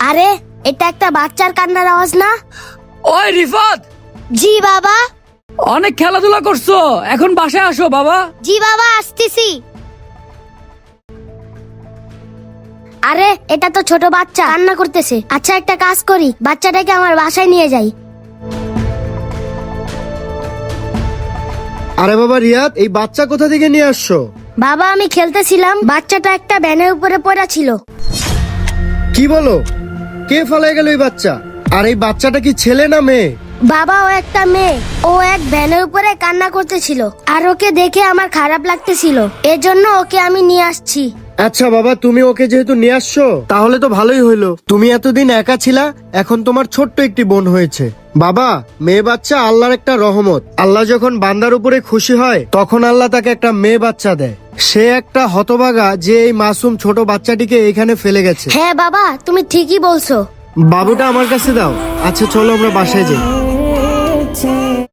আরে এটা একটা বাচ্চার কান্নার আওয়াজ না? ওই রিফাত, জি বাবা। অনেক খেলাধুলা করছো, এখন বাসায় আসো বাবা। জি বাবা, আসতেছি। আরে এটা তো ছোট বাচ্চা কান্না করতেছে। আচ্ছা একটা কাজ করি, বাচ্চাটাকে আমার বাসায় নিয়ে যাই। আরে বাবা রিয়াদ, এই বাচ্চা কোথা থেকে নিয়ে আসছো? বাবা আমি খেলতেছিলাম, বাচ্চাটা একটা ভ্যানের উপরে পড়া ছিল। কি বলো? কে ফেলে গেল এই বাচ্চা? আর এই বাচ্চাটা কি ছেলে না মেয়ে? বাবা ও একটা মেয়ে, ও এক ভ্যানের উপরে কান্না করতেছিল, আর ওকে দেখে আমার খারাপ লাগতেছিল, এজন্য ওকে আমি নিয়ে আসছি। আচ্ছা বাবা, তুমি ওকে যেহেতু নিয়ে আসছো তাহলে তো ভালোই হইলো। তুমি এতদিন একা ছিলা, এখন তোমার ছোট্ট একটি বোন হয়েছে। বাবা, মেয়ে বাচ্চা আল্লাহর একটা রহমত। আল্লাহ যখন বান্দার উপরে খুশি হয় তখন আল্লাহ তাকে একটা মেয়ে বাচ্চা দেয়। সে একটা হতভাগা যে এই মাসুম ছোট বাচ্চাটিকে এখানে ফেলে গেছে। হ্যাঁ বাবা, তুমি ঠিকই বলছো। বাবুটা আমার কাছে দাও। আচ্ছা চলো আমরা বাসায় যাই।